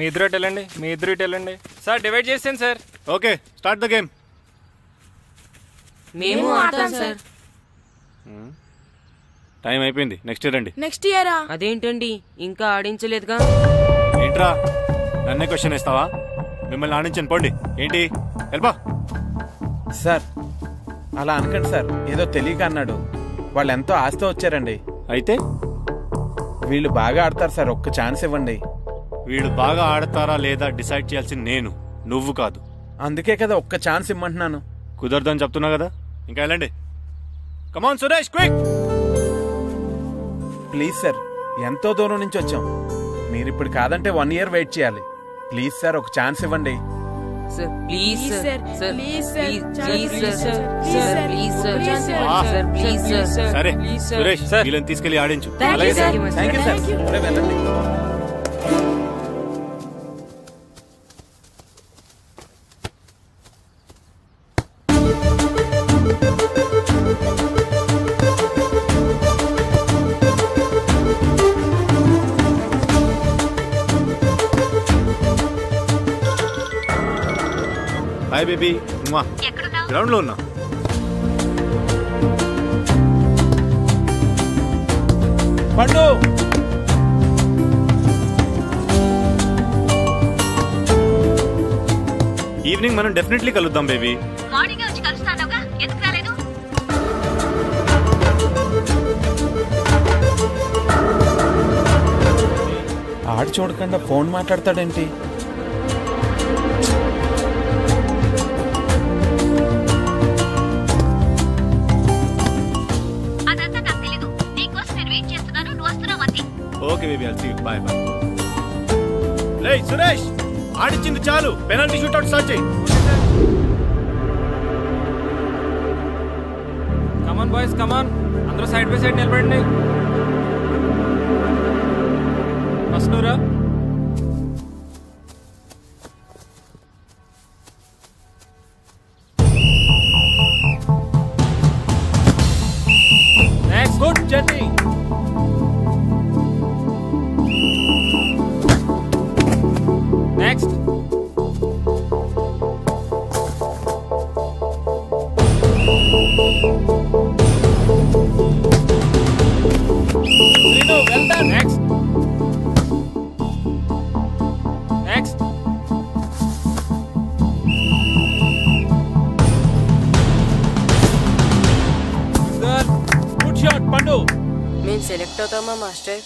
మీ ఇద్దరు ఇటు వెళ్ళండి, మీ ఇద్దరు ఇటు వెళ్ళండి. సార్ డివైడ్ చేసాను sir. Okay, start the game. మేము ఆడతాం సార్. టైం అయిపోయింది, నెక్స్ట్ ఇయర్ రండి. నెక్స్ట్ ఇయరా? అదేంటండి ఇంకా ఆడించలేదుగా. ఏంట్రా నన్నే క్వశ్చన్ ఇస్తావా? మిమ్మల్ని ఆడించండి, పోండి. ఏంటి వెళ్ళబా. సార్ అలా అనకండి సార్, ఏదో తెలియక అన్నాడు. వాళ్ళు ఎంతో ఆస్తి వచ్చారండి. అయితే వీళ్ళు బాగా ఆడతారు సార్, ఒక్క ఛాన్స్ ఇవ్వండి. వీళ్ళు బాగా ఆడతారా లేదా డిసైడ్ చేయాల్సింది నేను, నువ్వు కాదు. అందుకే కదా ఒక్క ఛాన్స్ ఇమ్మంటున్నాను. కుదరదని చెప్తున్నా కదా, ఇంకా వెళ్ళండి. Come on Suresh, quick. Please sir, ఎంతో దూరం నుంచి వచ్చాం. మీరు ఇప్పుడు కాదంటే 1 year వెయిట్ చేయాలి. ప్లీజ్ సార్, ఒక ఛాన్స్ ఇవ్వండి. Sir please sir, sir please sir, please sir, sir please sir, please sir, sir please sir. సరే సురేష్, వీళ్ళని తీసుకెళ్లి ఆడించు. Thank you sir. Thank you sir. ఇప్పుడే వెళ్ళండి. హాయ్ బేబీ, గ్రౌండ్ లో ఉన్నా. పండు, ఈవినింగ్ మనం డెఫినెట్లీ కలుద్దాం బేబీ. మార్నింగ్ వచ్చి కలుస్తానుగా, ఎందుకు రాలేదు? ఆడు చూడకుండా ఫోన్ మాట్లాడతాడేంటి? అదంతా నాకు తెలీదు. నీకోసం నేను వెయిట్ చేస్తున్నాను, నువ్వు వస్తున్నావు అంతే. Okay baby, I'll see you. Bye bye. రే సురేష్, ఆడించింది చాలు, పెనాల్టీ షూట్అవుట్ స్టార్ట్ చేయి. Come on boys, come on. అందరూ సైడ్ బై సైడ్ నిలబడండి. ఫస్ట్ నువ్వురా. Next, good journey. Next. Srinu, well done. Next. Next. Good. Good shot, Pandu. మేము సెలెక్ట్ అవుతామా మాస్టర్?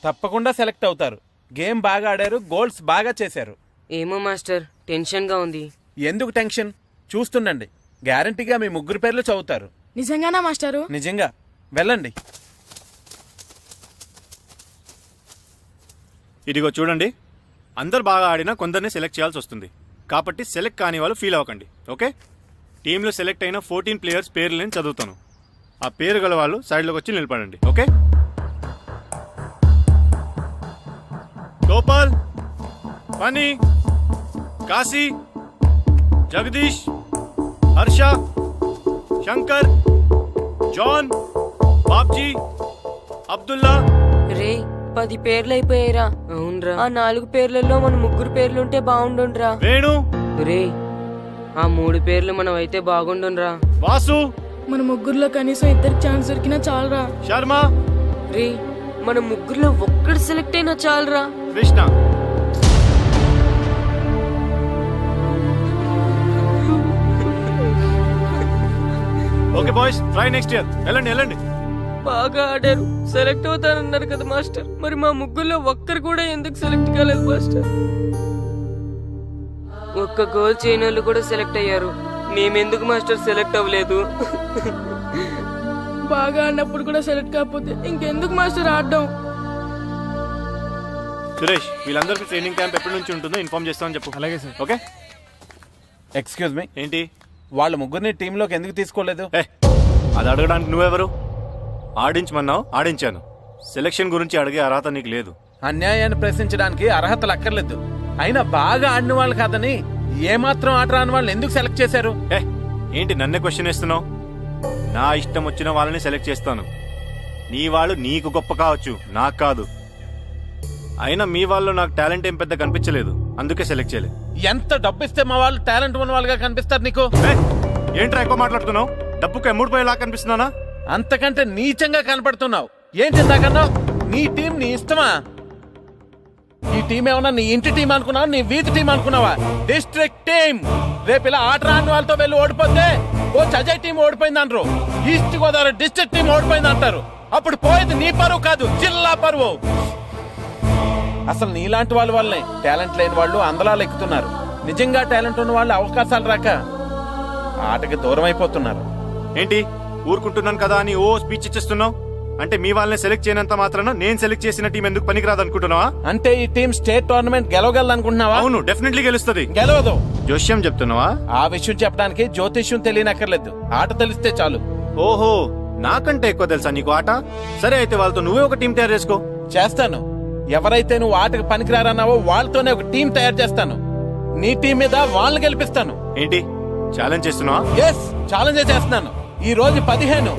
తప్పకుండా సెలెక్ట్ అవుతారు. గేమ్ బాగా ఆడారు, గోల్స్ బాగా చేశారు. ఏమో మాస్టర్, టెన్షన్ గా ఉంది. ఎందుకు టెన్షన్? చూస్తుండండి, గ్యారంటీగా మీ 3 పేర్లు చదువుతారు. నిజంగానా మాస్టారు? నిజంగా. వెళ్ళండి. ఇదిగో చూడండి, అందరు బాగా ఆడినా కొందరిని సెలెక్ట్ చేయాల్సి వస్తుంది. కాబట్టి సెలెక్ట్ కాని వాళ్ళు ఫీల్ అవ్వకండి, ఓకే? టీంలో సెలెక్ట్ అయిన 14 ప్లేయర్స్ పేర్లు నేను చదువుతాను. ఆ పేరు గల వాళ్ళు సైడ్లోకి వచ్చి నిలబడండి, ఓకే? గోపాల్, ఫనీ, కాశీ, జగదీష్, హర్ష, శంకర్, జాన్, బాబ్జీ, అబ్దుల్లా. రే 10 పేర్లు అయిపోయాయిరా. అవునరా, ఆ 4 పేర్లలో మన 3 పేర్లుంటే బాగుండుండ్రా. వేణు, రే ఆ 3 పేర్లు మనం అయితే బాగుండుండ్రా. వాసు, మన ముగ్గురులో కనీసం 2 ఛాన్స్ దొరికినా చాలరా. శర్మ, రే మన 3లో ఒక్కడు సెలెక్ట్ అయినా చాలరా. Krishna. Okay boys, try next year. వెళ్ళండి వెళ్ళండి. బాగా ఆడారు, సెలెక్ట్ అవుతానన్నారు కదా మాస్టర్. మరి మా 3లో ఒక్కరు కూడా ఎందుకు సెలెక్ట్ కాలేదు మాస్టర్? ఒక్క గోల్ చేయని వాళ్ళు కూడా సెలెక్ట్ అయ్యారు, మేమెందుకు మాస్టర్ సెలెక్ట్ అవ్వలేదు? బాగా ఆడినప్పుడు కూడా సెలెక్ట్ కాకపోతే ఇంకెందుకు మాస్టర్ ఆడడం? సురేష్, వీళ్ళందరికీ ట్రైనింగ్ క్యాంప్ ఎప్పటి నుంచి ఉంటుందో ఇన్ఫార్మ్ చేస్తామని చెప్పు. అలాగే సార్. ఓకే. ఎక్స్క్యూజ్ మీ, ఏంటి? వాళ్ళ 3ని టీంలోకి ఎందుకు తీసుకోలేదు? అది అడగడానికి నువ్వెవరు? ఆడించమన్నావు, ఆడించాను. సెలక్షన్ గురించి అడిగే అర్హత నీకు లేదు. అన్యాయాన్ని ప్రశ్నించడానికి అర్హతలు అక్కర్లేదు. అయినా బాగా ఆడిన వాళ్ళు కాదని ఏమాత్రం ఆట రాని వాళ్ళని ఎందుకు సెలెక్ట్ చేశారు? ఏంటి నన్నే క్వశ్చన్ వేస్తున్నావు? నా ఇష్టం వచ్చిన వాళ్ళని సెలెక్ట్ చేస్తాను. నీ వాళ్ళు నీకు గొప్ప కావచ్చు, నాకు కాదు. అయినా మీ వాళ్ళు నాకు టాలెంట్ ఏం పెద్ద కనిపించలేదు, అందుకే సెలెక్ట్ చేయలేదు. ఎంత డబ్బు ఇస్తే మా వాళ్ళు టాలెంట్ ఉన్న వాళ్ళుగా కనిపిస్తారు నీకు? ఏంట్రా ఎక్కువ మాట్లాడుతున్నావు? డబ్బుకు ఎమ్ముడిపోయేలా కనిపిస్తున్నానా? అంతకంటే నీచంగా కనపడుతున్నావు. ఏంటి ఇందాకన్నావు? నీ టీం నీ ఇష్టమా? ఈ టీం ఏమన్నా నీ ఇంటి టీం అనుకున్నావా, నీ వీధి టీం అనుకున్నావా? District team. రేపు ఇలా ఆట రాని వాళ్ళతో వెళ్ళి ఓడిపోతే కోచ్ అజయ్ టీం ఓడిపోయింది అంటారు, ఈస్ట్ గోదావరి డిస్ట్రిక్ట్ టీం ఓడిపోయింది అంటారు. అప్పుడు పోయేది నీ పరువు కాదు, జిల్లా పరువు. అసలు నీలాంటి వాళ్ళ వల్లనే టాలెంట్ లేని వాళ్ళు అందలాలు ఎక్కుతున్నారు. నిజంగా టాలెంట్ ఉన్న వాళ్ళు అవకాశాలు రాక ఆటకి దూరం అయిపోతున్నారు. ఏంటి ఊరుకుంటున్నాను కదా అని ఓ స్పీచ్ ఇచ్చేస్తున్నావు? అంటే మీ వాళ్ళని సెలెక్ట్ చేయనంత మాత్రాన నేను సెలెక్ట్ చేసిన టీం ఎందుకు పనికిరాదు అనుకుంటున్నావా? అంటే ఈ టీం స్టేట్ టోర్నమెంట్ గెలవగలదు అనుకుంటున్నావా? అవును, డెఫినెట్లీ గెలుస్తుంది. గెలవదు. జోష్యం చెప్తున్నావా? ఆ విషయం చెప్పడానికి జ్యోతిష్యం తెలియనక్కర్లేదు, ఆట తెలిస్తే చాలు. ఓహో, నాకంటే ఎక్కువ తెలుసా నీకు ఆట? సరే అయితే వాళ్ళతో నువ్వే ఒక టీం తయారు చేసుకో. చేస్తాను. ఎవరైతే నువ్వు ఆటకు పనికిరారన్నావో వాళ్ళతోనే ఒక టీం తయారు చేస్తాను. నీ టీం మీద వాళ్ళని గెలిపిస్తాను. ఏంటి ఛాలెంజ్ చేస్తున్నావా? ఎస్, ఛాలెంజ్ చేస్తున్నాను. ఈ రోజు 15,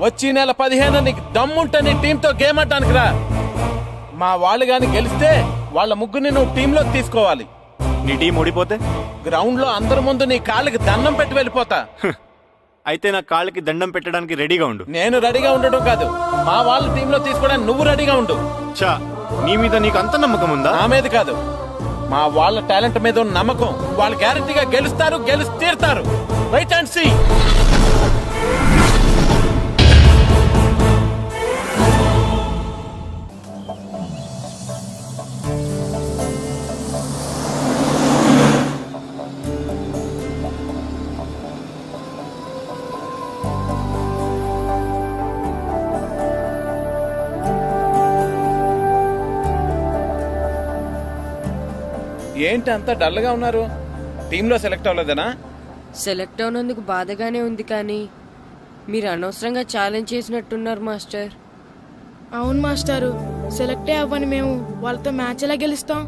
వచ్చి నెల 15 నీకు దమ్ముంటే నీ టీంతో గేమ్ ఆడడానికి రా. మా వాళ్ళు గాని గెలిస్తే వాళ్ళ ముగ్గురిని నువ్వు టీంలో తీసుకోవాలి. నీ టీం ఓడిపోతే గ్రౌండ్ లో అందరి ముందు నీ కాళ్ళకి దండం పెట్టి వెళ్ళిపోతా. అయితే నా కాళ్ళకి దండం పెట్టడానికి రెడీగా ఉండు. నేను రెడీగా ఉండడం కాదు, మా వాళ్ళ టీంలో తీసుకోవడానికి నువ్వు రెడీగా ఉండు. చా, నీ మీద నీకు అంత నమ్మకం ఉందా? నా మీద కాదు, మా వాళ్ళ టాలెంట్ మీద ఉన్న నమ్మకం. వాళ్ళు గ్యారంటీగా గెలుస్తారు, గెలిచి తీరుతారు. Right and see. ఏంటి అంత డల్గా ఉన్నారు? టీంలో సెలెక్ట్ అవ్వలేదనా? సెలెక్ట్ అవునందుకు బాధగానే ఉంది, కానీ మీరు అనవసరంగా ఛాలెంజ్ చేసినట్టున్నారు మాస్టర్. అవును మాస్టారు, సెలెక్టే అవ్వని మేము వాళ్ళతో మ్యాచ్ ఎలా గెలుస్తాం?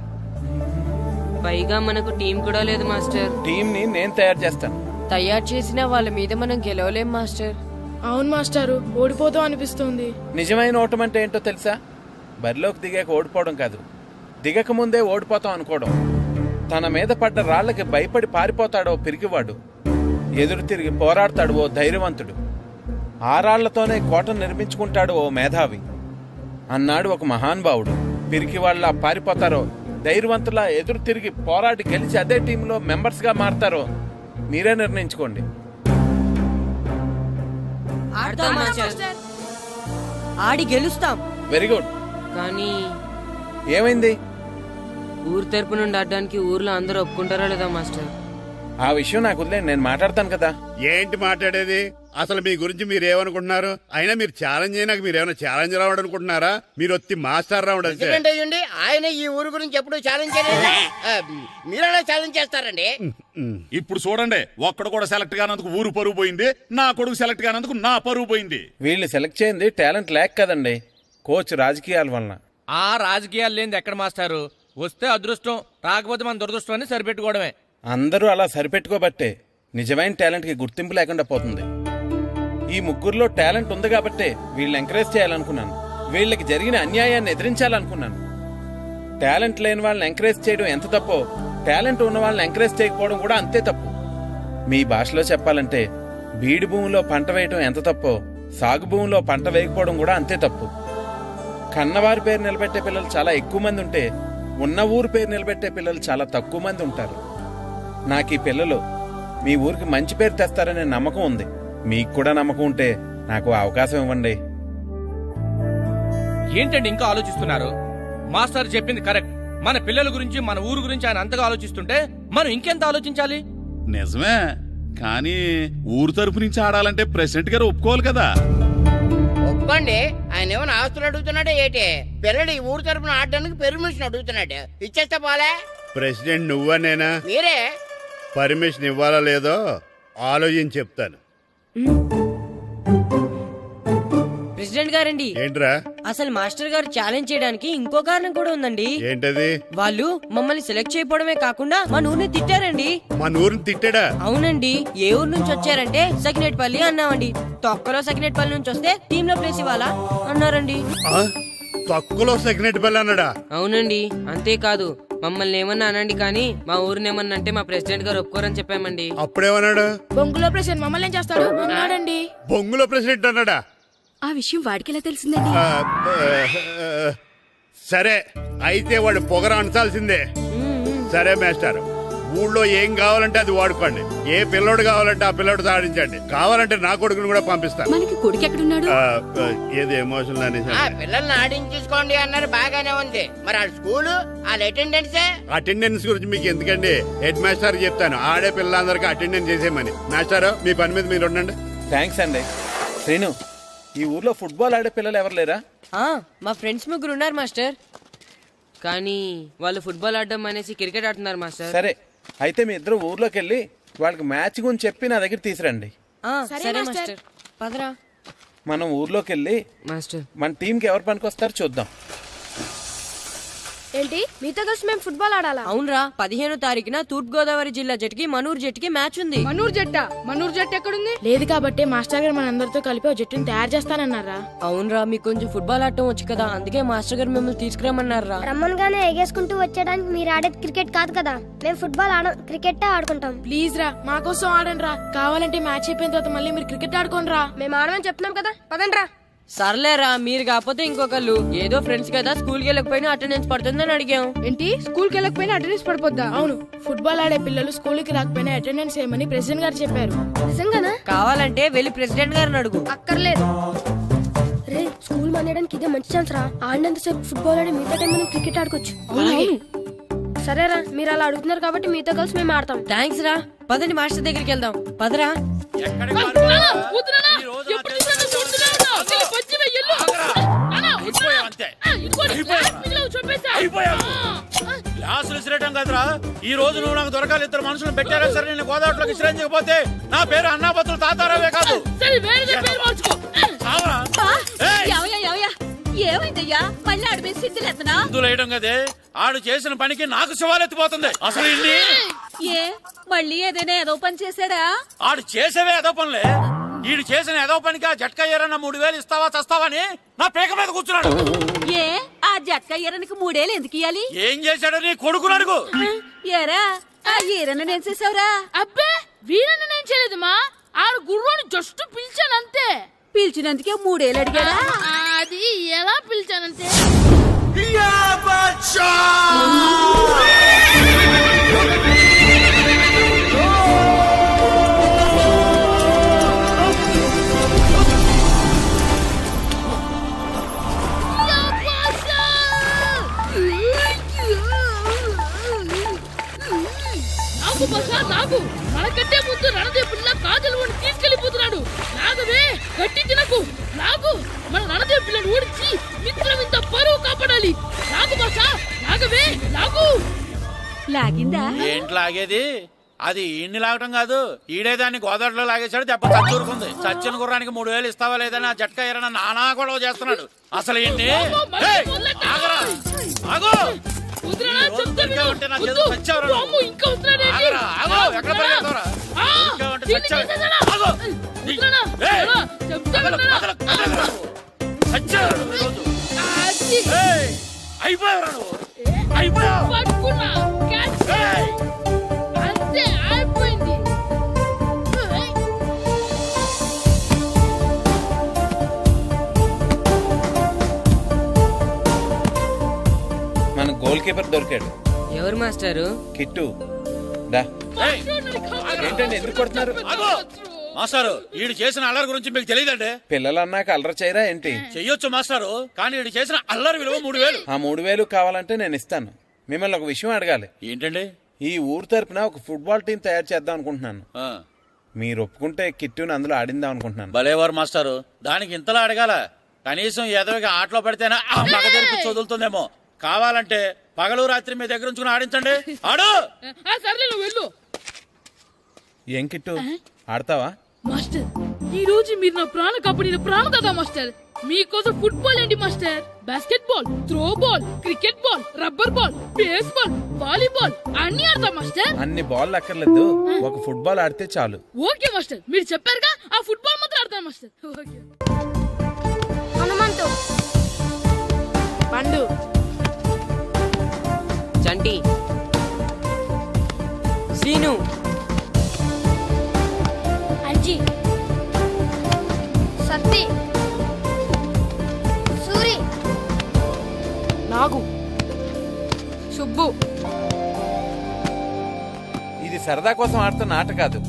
పైగా మనకు టీం కూడా లేదు మాస్టర్. టీం ని నేను తయారు చేస్తాను. తయారు చేసిన వాళ్ళ మీద మనం గెలవలేం మాస్టర్. అవును మాస్టారు, ఓడిపోతాం అనిపిస్తుంది. నిజమైన ఓటం అంటే ఏంటో తెలుసా? బరిలోకి దిగాక ఓడిపోవడం కాదు, దిగక ముందే ఓడిపోతాం అనుకోవడం. తన మీద పడ్డ రాళ్లకి భయపడి పారిపోతాడో పిరికివాడు, ఎదురు తిరిగి పోరాడతాడు ఓ ధైర్యవంతుడు, ఆ రాళ్లతోనే కోటను నిర్మించుకుంటాడు ఓ మేధావి అన్నాడు ఒక మహానుభావుడు. పిరికి వాళ్ళ పారిపోతారో ధైర్యవంతులా ఎదురు తిరిగి పోరాడి గెలిచి అదే టీంలో మెంబర్స్ గా మారతారో మీరే నిర్ణయించుకోండి. ఆడి గెలుస్తాం. Very good. కానీ ఏమైంది? ఊరు తరపు నుండి ఆడడానికి ఊర్లో అందరూ ఒప్పుకుంటారా లేదా మాస్టర్? ఆ విషయం నాకు వదిలేండి, నేను మాట్లాడతాను కదా. ఏంటి మాట్లాడేది? అసలు మీ గురించి మీరు ఏమనుకుంటున్నారు? అయినా మీరు ఛాలెంజ్ అయినాక మీరు ఏమైనా ఛాలెంజ్ రావడం అనుకుంటున్నారా? మీరు వచ్చి మాస్టర్ రావడం అంతే. ఆయన ఈ ఊరు గురించి ఎప్పుడు ఛాలెంజ్ చేయలేదు, మీరైనా ఛాలెంజ్ చేస్తారండి. ఇప్పుడు చూడండి, ఒక్కడు కూడా సెలెక్ట్ కానందుకు ఊరు పరువు పోయింది, నా కొడుకు సెలెక్ట్ కానందుకు నా పరువు పోయింది. వీళ్ళు సెలెక్ట్ చేయింది టాలెంట్ లేక కదండి, కోచ్ రాజకీయాల వలన. ఆ రాజకీయాలు లేనిది ఎక్కడ మాస్టారు? వస్తే అదృష్టం, రాకపోతే మన దురదృష్టం అని సరిపెట్టుకోవడమే. అందరూ అలా సరిపెట్టుకోబట్టే నిజమైన టాలెంట్ కి గుర్తింపు లేకుండా పోతుంది. ఈ ముగ్గురులో టాలెంట్ ఉంది కాబట్టే వీళ్ళని ఎంకరేజ్ చేయాలనుకున్నాను, వీళ్ళకి జరిగిన అన్యాయాన్ని ఎదిరించాలనుకున్నాను. టాలెంట్ లేని వాళ్ళని ఎంకరేజ్ చేయడం ఎంత తప్పో, టాలెంట్ ఉన్న వాళ్ళని ఎంకరేజ్ చేయకపోవడం కూడా అంతే తప్పు. మీ భాషలో చెప్పాలంటే బీడు భూమిలో పంట వేయడం ఎంత తప్పో, సాగు భూమిలో పంట వేయకపోవడం కూడా అంతే తప్పు. కన్నవారి పేరు నిలబెట్టే పిల్లలు చాలా ఎక్కువ మంది ఉంటే, ఉన్న ఊరు పేరు నిలబెట్టే పిల్లలు చాలా తక్కువ మంది ఉంటారు. నాకు ఈ పిల్లలు మీ ఊరికి మంచి పేరు తెస్తారనే నమ్మకం ఉంది. మీకు కూడా నమ్మకం ఉంటే నాకు అవకాశం ఇవ్వండి. ఏంటండి ఇంకా ఆలోచిస్తున్నారు? మాస్టర్ చెప్పింది కరెక్ట్. మన పిల్లల గురించి, మన ఊరు గురించి ఆయన అంతగా ఆలోచిస్తుంటే మనం ఇంకెంత ఆలోచించాలి? నిజమే, కానీ ఊరు తరపు నుంచి ఆడాలంటే ప్రెసిడెంట్ గారు ఒప్పుకోవాలి కదా. ఒప్పుకోండి. ఆయన ఏమైనా ఆస్తులు అడుగుతున్నాడే ఏంటి? పిల్లలు ఈ ఊరు తరపున ఆడడానికి పర్మిషన్ అడుగుతున్నాడు, ఇచ్చేస్తే పోలే. ప్రెసిడెంట్ నువ్వా నేనా? మీరే. పర్మిషన్ ఇవ్వాలా లేదో ఆలోచించి చెప్తాను. ప్రెసిడెంట్ గారండి, ఏంట్రా? అసలు మాస్టర్ గారు ఛాలెంజ్ చేయడానికి ఇంకో కారణం కూడా ఉందండి. ఏంటది? వాళ్ళు మమ్మల్ని సెలెక్ట్ చేయకపోవడమే కాకుండా మన ఊరిని తిట్టారండి. మన ఊరిని తిట్టాడా? అవునండి. ఏ ఊరు నుంచి వచ్చారంటే సకినేట్పల్లి అన్నామండి. తొక్కలో సకినేట్పల్లి నుంచి వస్తే టీమ్ లో ప్లేస్ ఇవ్వాలా అన్నారండి. తక్కువలో సెకండ్ పిల్ల అన్నాడా? అవునండి, అంతేకాదు మమ్మల్ని ఏమన్నా అనండి కానీ మా ఊరిని ఏమన్నా అంటే మా ప్రెసిడెంట్ గారు ఒప్పుకోరని చెప్పామండి. అప్పుడేమన్నాడు? బొంగులో ప్రెసిడెంట్ మమ్మల్ని ఏం చేస్తాడు అన్నాడండి. బొంగులో ప్రెసిడెంట్ అన్నాడా? ఆ విషయం వాడికి ఎలా తెలిసిందండి? సరే అయితే వాడు పొగర అంచాల్సిందే. సరే మాస్టర్, ఊళ్ళో ఏం కావాలంటే అది వాడుకోండి. ఏ పిల్లోడు కావాలంటే ఆ పిల్లోడు ఆడించండి. కావాలంటే నా కొడుకుని కూడా పంపిస్తాను. మనకి కొడుకు ఎక్కడున్నాడు? ఏది ఎమోషనల్ అనేసి ఆ పిల్లల్ని ఆడించేసుకోండి అన్నారు, బాగానే ఉంది. మరి ఆ స్కూలు వాళ్ళ అటెండెన్సే? అటెండెన్స్ గురించి మీకు ఎందుకండి, హెడ్ మాస్టర్ చెప్తాను. ఆడే పిల్లలందరికీ అటెండెన్స్ చేసేయమని. మాస్టర్ మీ పని మీద మీరు ఉండండి. థ్యాంక్స్ అండి. శ్రీను, ఈ ఊర్లో ఫుట్బాల్ ఆడే పిల్లలు ఎవరు లేరా? మా ఫ్రెండ్స్ ముగ్గురు ఉన్నారు మాస్టర్, కానీ వాళ్ళు ఫుట్బాల్ ఆడడం అనేసి క్రికెట్ ఆడుతున్నారు మాస్టర్. సరే అయితే మీ ఇద్దరు ఊర్లోకి వెళ్ళి వాళ్ళకి మ్యాచ్ గురించి చెప్పి నా దగ్గర తీసురండి. సరే మాస్టర్, పదరా. మనం ఊర్లోకి వెళ్ళి మాస్టర్ మన టీంకి ఎవరు పనికొస్తారో చూద్దాం. ఏంటి మీతో కలిసి మేము ఫుట్బాల్ ఆడాలా? అవునరా, 15వ తారీఖున తూర్పుగోదావరి జిల్లా జట్టుకి మనూరు జట్టుకి మ్యాచ్ ఉంది. మనూరు జట్టు ఎక్కడుంది? లేదు కాబట్టి మాస్టర్ గారు మనందరితో కలిపి ఒక జట్టుని తయారు చేస్తానన్నారా. అవునరా, మీకు కొంచెం ఫుట్బాల్ ఆడటం వచ్చు కదా, అందుకే మాస్టర్ గారు మిమ్మల్ని తీసుకురామన్నారా. రమ్మన్గానే ఎగేసుకుంటూ వచ్చేయడానికి మీరు ఆడేది క్రికెట్ కాదు కదా. మేము ఫుట్బాల్ ఆడం, క్రికెట్ ఆడుకుంటాం. ప్లీజ్ రా, మా కోసం ఆడండి రా. కావాలంటే మ్యాచ్ అయిపోయిన తర్వాత మళ్ళీ మీరు క్రికెట్ ఆడుకోండి రా. మేము ఆడమని చెప్తున్నాం కదా, పదండి రా. సర్లేరా, మీరు కాకపోతే ఇంకొకళ్ళు. ఏదో ఫ్రెండ్స్ కదా, స్కూల్కి వెళ్ళకపోయినా అటెండెన్స్ పడుతుందని అడిగాం. ఏంటి, స్కూల్కి వెళ్ళకపోయినా అటెండెన్స్ పడిపోద్దా? అవును, ఫుట్బాల్ ఆడే పిల్లలు స్కూల్కి రాకపోయినా అటెండెన్స్ చేయమని ప్రెసిడెంట్ గారు చెప్పారు. నిజంగానా? కావాలంటే వెళ్ళి ప్రెసిడెంట్ గారిని అడుగు. అక్కర్లేదు. రే, స్కూల్ మానేయడానికి ఇదే మంచి ఛాన్స్ రా. ఆడినంతసేపు ఫుట్బాల్ ఆడి మిగతా టైం మనం క్రికెట్ ఆడుకోవచ్చు. సరేరా, మీరు అలా అడుగుతున్నారు కాబట్టి మీతో కలిసి మేము ఆడతాం. థ్యాంక్స్ రా, పదండి మాస్టర్ దగ్గరికి వెళ్దాం. పదరా. గ్లాసులు విసిరేయడం కదరా, ఈ రోజు నువ్వు నాకు దొరకాలి. ఇద్దరు మనుషులు పెట్టారా సరే, నేను గోదావరిలోకి విసిరించకపోతే నా పేరు అన్నాపత్రులు తాతారావే కాదు. ఏమైందయ్యా, మళ్ళీ ఆడిపే సిద్ధులు ఎత్తనా? వేయడం కదే, ఆడు చేసిన పనికి నాకు శివాలెత్తిపోతుంది. అసలు ఇన్ని ఏ మళ్ళీ ఏదైనా ఏదో పని చేశాడా? ఆడు చేసేవే ఏదో పనులే. ఈడు చేసిన ఏదో పనికి ఆ జట్కా ఏరన్న 3000 ఇస్తావా చస్తావని నా పేక మీద కూర్చున్నాడు. ఏ ఆ జట్కా ఈరనికి 3 ఏళ్ళు ఎందుకు ఇయ్యాలి? ఏం చేశాడో నీ కొడుకుని అడుగు. ఏరా, ఆ ఈరన్న నేను చేసావురా? అబ్బే, వీరన్న నేను చేయలేదమ్మా. ఆడు గుర్రాన్ని జస్ట్ పిలిచానంతే. పిలిచినందుకే 3 ఏళ్ళు అడిగాడా? అది ఎలా పిలిచానంతే. నాకు మనకంటే ముందు రణదేవుడిలా కాజలవాడిని తీసుకెళ్లిపోతున్నాడు. నాగవే, గట్టి తినకు. నాగు, మన రణదేవు పిల్లని ఓడించి మిత్రం ఇంత పరువు కాపాడాలి. నాగు బాసా, నాగవే, నాగు. లాగిందా? ఏంటి లాగేది? అది ఈయన్ని లాగటం కాదు, ఈడే దాన్ని గోదావరిలో లాగేశాడు. దెబ్బ చచ్చూరుకుంది. చచ్చిన గుర్రానికి 3000 ఇస్తావా లేదని ఆ జట్కా ఏరన్నా నానా గొడవ చేస్తున్నాడు. అసలు ఏంటి? అంతే, అయిపోయింది. మన గోల్ కీపర్ దొరికాడు. ఎవరు మాస్టారు? కిట్టు దా. ఏంటండి ఎందుకు కొడుతున్నారు? మాస్టారు, ఈడు చేసిన అల్లరి గురించి మీకు తెలియదండి. పిల్లలు అన్నాక అల్లరి చేయరా ఏంటి? చెయ్యొచ్చు మాస్టారు, కానీ ఈడు చేసిన అల్లరి విలువ 3000. ఆ 3000 కావాలంటే నేను ఇస్తాను. మిమ్మల్ని ఒక విషయం అడగాలి. ఏంటండి? ఈ ఊరు తరపున ఒక ఫుట్బాల్ టీం తయారు చేద్దాం అనుకుంటున్నాను. ఆ, మీరు ఒప్పుకుంటే కిట్టుని అందులో ఆడిందాం అనుకుంటున్నాను. భలేవారు మాస్టారు, దానికి ఇంతలా అడగాల? కనీసం ఎదవిగా ఆటలో పడితేనే ఆ మగ తెరిపి వదులుతుందేమో. కావాలంటే పగలు రాత్రి మీ దగ్గర ఉంచుకుని ఆడించండి. ఆడు. సర్లే, నువ్వు వెళ్ళు. ఏం కిట్టు, ఆడతావా? మాస్టర్, ఈ రోజు మీరు నా ప్రాణ కాపాడిన ప్రాణ కదా మాస్టర్. మీకోసం ఫుట్బాల్ ఏంటి master, basket ball, throw ball, cricket ball, rubber ball, base ball, volleyball అన్ని ఆడతా మాస్టర్. అన్ని బాల్ అక్కర్లేదు, ఒక ఫుట్బాల్ ఆడితే చాలు. ఓకే మాస్టర్, మీరు చెప్పారుగా, ఆ ఫుట్బాల్ మాత్రం ఆడతాను మాస్టర్. ఓకే. హనుమంతు బంటి, సీను, అంజి, సత్తి, సూరి, నాగు, సుబ్బు. ఇది సరదా కోసం ఆడుతున్న ఆట కాదు,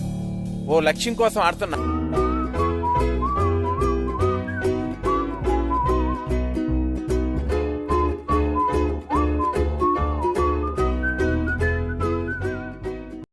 ఓ లక్ష్యం కోసం ఆడుతున్నా.